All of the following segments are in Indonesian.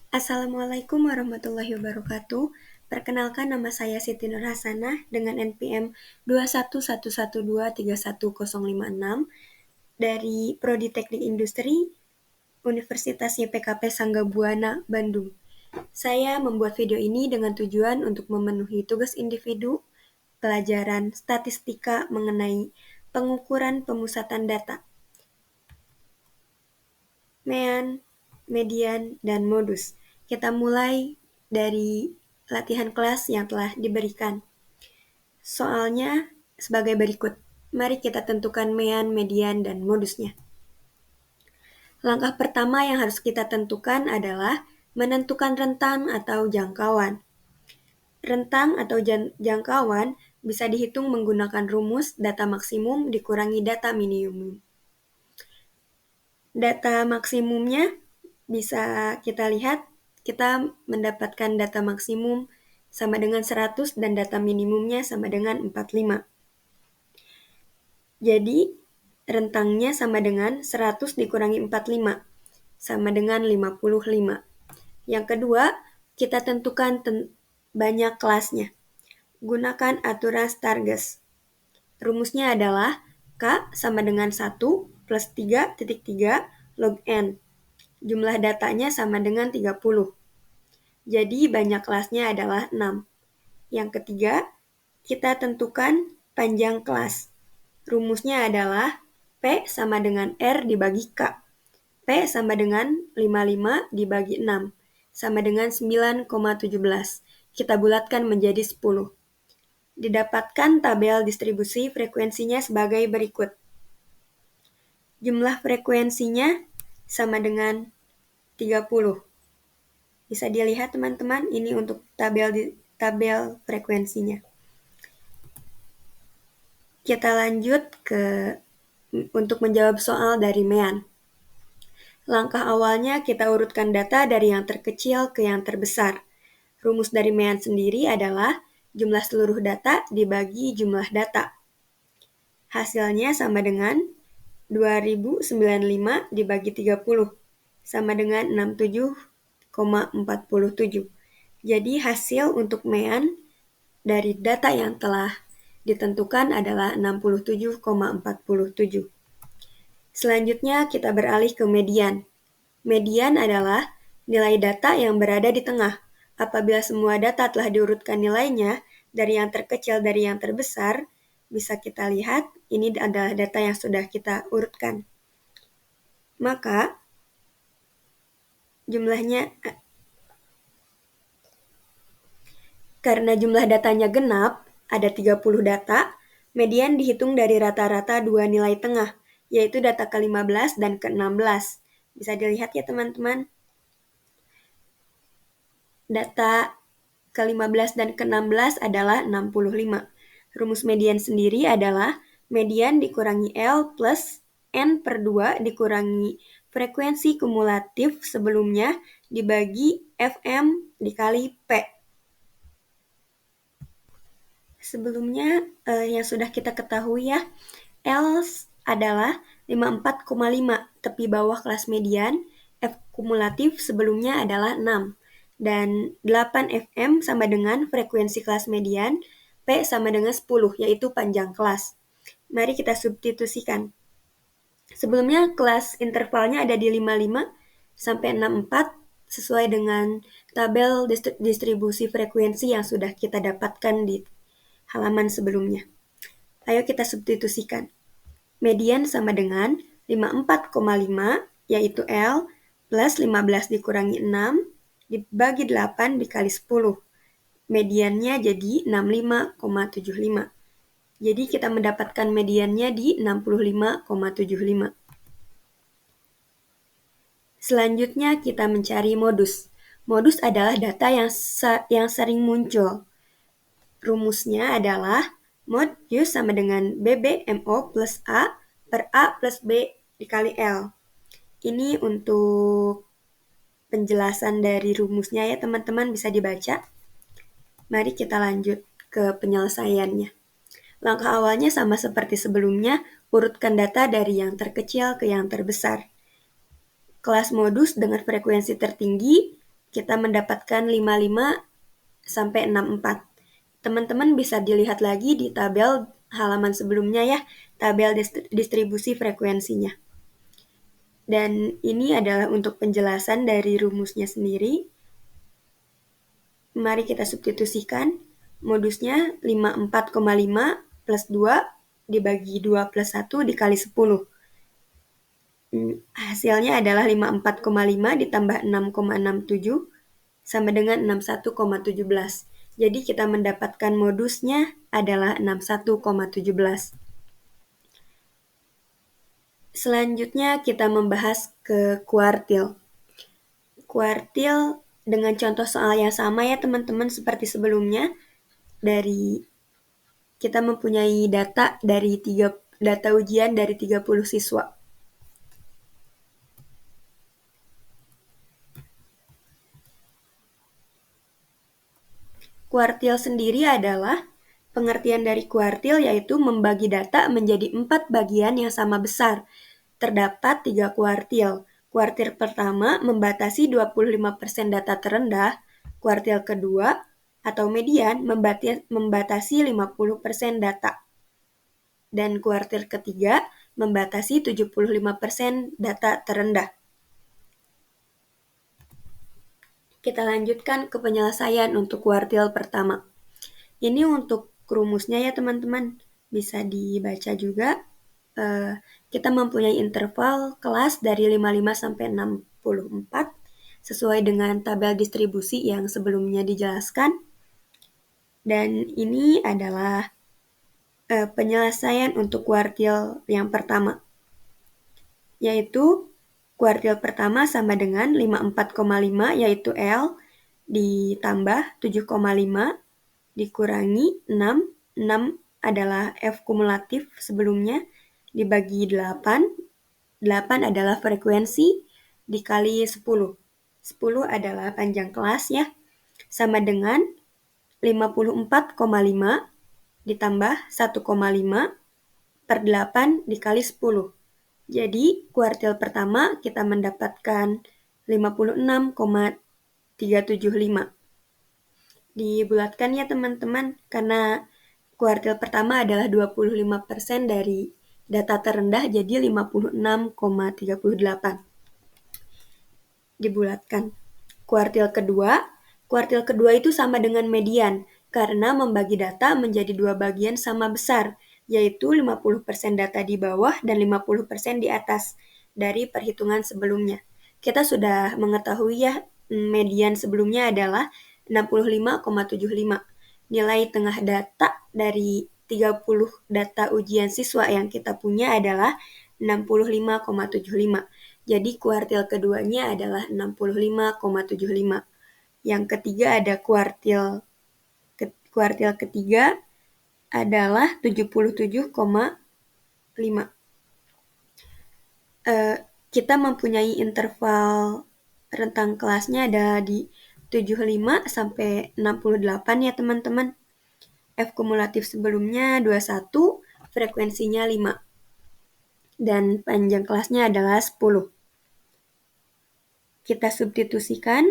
Assalamualaikum warahmatullahi wabarakatuh. Perkenalkan, nama saya Siti Nurhasanah dengan NPM 21112310056 dari Prodi Teknik Industri Universitas YPKP Sangga Buana, Bandung. Saya membuat video ini dengan tujuan untuk memenuhi tugas individu pelajaran statistika mengenai pengukuran pemusatan data, mean, median, dan modus. Kita mulai dari latihan kelas yang telah diberikan. Soalnya sebagai berikut. Mari kita tentukan mean, median, dan modusnya. Langkah pertama yang harus kita tentukan adalah menentukan rentang atau jangkauan. Rentang atau jangkauan bisa dihitung menggunakan rumus data maksimum dikurangi data minimum. Data maksimumnya bisa kita lihat, kita mendapatkan data maksimum sama dengan 100 dan data minimumnya sama dengan 45. Jadi, rentangnya sama dengan 100 dikurangi 45, sama dengan 55. Yang kedua, kita tentukan banyak kelasnya. Gunakan aturan Stargess. Rumusnya adalah K sama dengan 1 plus 3,3 log N. Jumlah datanya sama dengan 30. Jadi banyak kelasnya adalah 6. Yang ketiga, kita tentukan panjang kelas. Rumusnya adalah P sama dengan R dibagi K. P sama dengan 55 dibagi 6, sama dengan 9,17. Kita bulatkan menjadi 10. Didapatkan tabel distribusi frekuensinya sebagai berikut. Jumlah frekuensinya sama dengan 30. Bisa dilihat teman-teman, ini untuk tabel frekuensinya. Kita lanjut untuk menjawab soal dari mean. Langkah awalnya kita urutkan data dari yang terkecil ke yang terbesar. Rumus dari mean sendiri adalah jumlah seluruh data dibagi jumlah data. Hasilnya sama dengan 2095 dibagi 30, sama dengan 67,47. Jadi hasil untuk mean dari data yang telah ditentukan adalah 67,47. Selanjutnya kita beralih ke median. Median adalah nilai data yang berada di tengah. Apabila semua data telah diurutkan nilainya dari yang terkecil dari yang terbesar, bisa kita lihat ini adalah data yang sudah kita urutkan. Maka karena jumlah datanya genap, ada 30 data, median dihitung dari rata-rata dua nilai tengah, yaitu data ke-15 dan ke-16. Bisa dilihat ya teman-teman. Data ke-15 dan ke-16 adalah 65. Rumus median sendiri adalah median dikurangi L plus N per 2 dikurangi frekuensi kumulatif sebelumnya dibagi FM dikali P. Sebelumnya yang sudah kita ketahui ya, L adalah 54,5 tepi bawah kelas median, F kumulatif sebelumnya adalah 6, dan 8 FM sama dengan frekuensi kelas median, P sama dengan 10, yaitu panjang kelas. Mari kita substitusikan. Sebelumnya kelas intervalnya ada di 55 sampai 64 sesuai dengan tabel distribusi frekuensi yang sudah kita dapatkan di halaman sebelumnya. Ayo kita substitusikan. Median sama dengan 54,5 yaitu L plus 15 dikurangi 6 dibagi 8 dikali 10. Mediannya jadi 65,75. Jadi kita mendapatkan mediannya di 65,75. Selanjutnya kita mencari modus. Modus adalah data yang sering muncul. Rumusnya adalah mod U sama dengan BBMO plus A per A plus B dikali L. Ini untuk penjelasan dari rumusnya ya teman-teman, bisa dibaca. Mari kita lanjut ke penyelesaiannya. Langkah awalnya sama seperti sebelumnya, urutkan data dari yang terkecil ke yang terbesar. Kelas modus dengan frekuensi tertinggi kita mendapatkan 55 sampai 64. Teman-teman bisa dilihat lagi di tabel halaman sebelumnya ya, tabel distribusi frekuensinya. Dan ini adalah untuk penjelasan dari rumusnya sendiri. Mari kita substitusikan. Modusnya 54,5 plus 2 dibagi 2 plus 1 dikali 10. Hasilnya adalah 54,5 ditambah 6,67 sama dengan 61,17. Jadi kita mendapatkan modusnya adalah 61,17. Selanjutnya kita membahas ke kuartil. Kuartil dengan contoh soal yang sama ya teman-teman seperti sebelumnya. Kita mempunyai data ujian dari 30 siswa. Kuartil sendiri adalah pengertian dari kuartil yaitu membagi data menjadi 4 bagian yang sama besar. Terdapat 3 kuartil. Kuartil pertama membatasi 25% data terendah, kuartil kedua atau median membatasi 50% data, dan kuartil ketiga membatasi 75% data terendah. Kita lanjutkan ke penyelesaian untuk kuartil pertama. Ini untuk rumusnya ya teman-teman, bisa dibaca juga. Kita mempunyai interval kelas dari 55 sampai 64 sesuai dengan tabel distribusi yang sebelumnya dijelaskan. Dan ini adalah penyelesaian untuk kuartil yang pertama, yaitu kuartil pertama sama dengan 54,5 yaitu L ditambah 7,5 dikurangi 6. 6 adalah F kumulatif sebelumnya dibagi 8. 8 adalah frekuensi dikali 10. 10 adalah panjang kelas ya. Sama dengan 54,5 ditambah 1,5 per 8 dikali 10. Jadi kuartil pertama kita mendapatkan 56,375. Dibulatkan ya teman-teman, karena kuartil pertama adalah 25% dari data terendah, jadi 56,38. Dibulatkan. Kuartil kedua itu sama dengan median, karena membagi data menjadi 2 bagian sama besar, yaitu 50% data di bawah dan 50% di atas dari perhitungan sebelumnya. Kita sudah mengetahui ya, median sebelumnya adalah 65,75. Nilai tengah data dari 30 data ujian siswa yang kita punya adalah 65,75. Jadi kuartil keduanya adalah 65,75. Yang ketiga ada kuartil ketiga adalah 77,5. Kita mempunyai interval rentang kelasnya ada di 75 sampai 68 ya teman-teman. F kumulatif sebelumnya 21, frekuensinya 5. Dan panjang kelasnya adalah 10. Kita substitusikan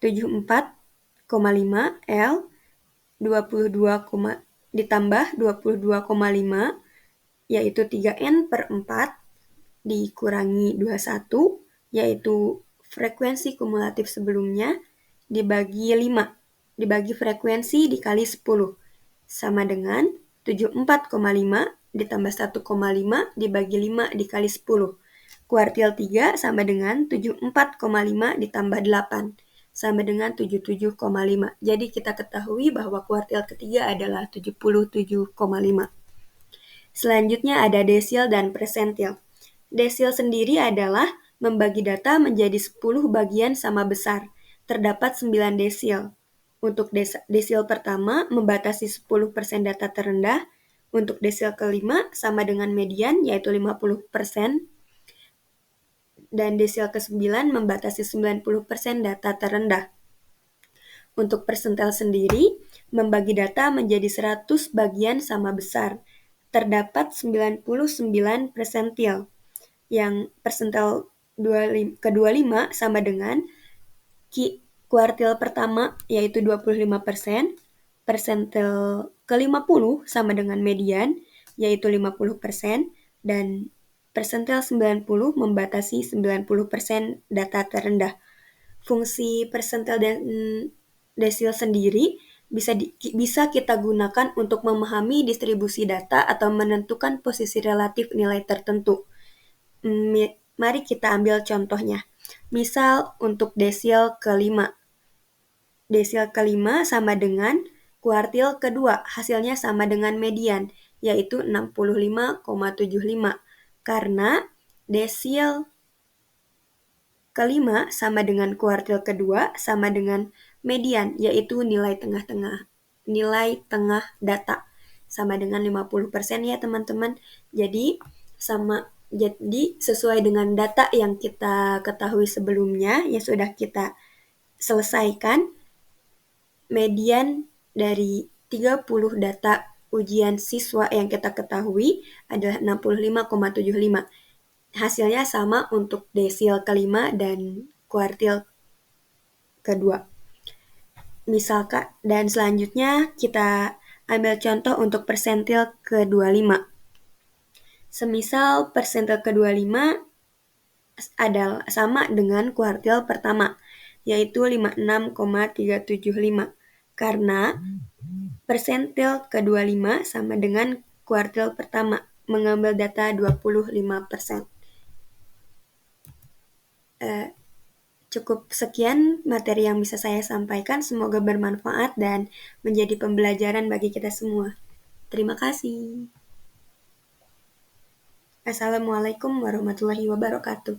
74,5 L 22, ditambah 22,5 yaitu 3N per 4 dikurangi 21 yaitu frekuensi kumulatif sebelumnya dibagi 5, dibagi frekuensi dikali 10 sama dengan 74,5 ditambah 1,5 dibagi 5 dikali 10. Kuartil 3 sama dengan 74,5 ditambah 8 sama dengan 77,5. Jadi kita ketahui bahwa kuartil ketiga adalah 77,5. Selanjutnya ada desil dan persentil. Desil sendiri adalah membagi data menjadi 10 bagian sama besar. Terdapat 9 desil. Untuk desil pertama membatasi 10% data terendah. Untuk desil kelima sama dengan median yaitu 50%. Dan desil ke-9 membatasi 90% data terendah. Untuk persentil sendiri membagi data menjadi 100 bagian sama besar. Terdapat 99 persentil. Yang persentil ke-25 sama dengan Kuartil pertama yaitu 25%, persentil ke-50 sama dengan median yaitu 50%, dan persentil 90 membatasi 90% data terendah. Fungsi persentil dan desil sendiri bisa kita gunakan untuk memahami distribusi data atau menentukan posisi relatif nilai tertentu. Mari kita ambil contohnya. Misal untuk desil kelima. Desil kelima sama dengan kuartil kedua, hasilnya sama dengan median, yaitu 65,75. Karena desil kelima sama dengan kuartil kedua sama dengan median, yaitu nilai tengah-tengah. Nilai tengah data sama dengan 50% ya teman-teman. Jadi sesuai dengan data yang kita ketahui sebelumnya yang sudah kita selesaikan, median dari 30 data ujian siswa yang kita ketahui adalah 65,75. Hasilnya sama untuk desil kelima dan kuartil kedua. Misalkan, dan selanjutnya kita ambil contoh untuk persentil ke-25. Semisal persentil ke-25 adalah sama dengan kuartil pertama, yaitu 56,375. Karena persentil ke-25 sama dengan kuartil pertama, mengambil data 25%. Cukup sekian materi yang bisa saya sampaikan. Semoga bermanfaat dan menjadi pembelajaran bagi kita semua. Terima kasih. Assalamualaikum warahmatullahi wabarakatuh.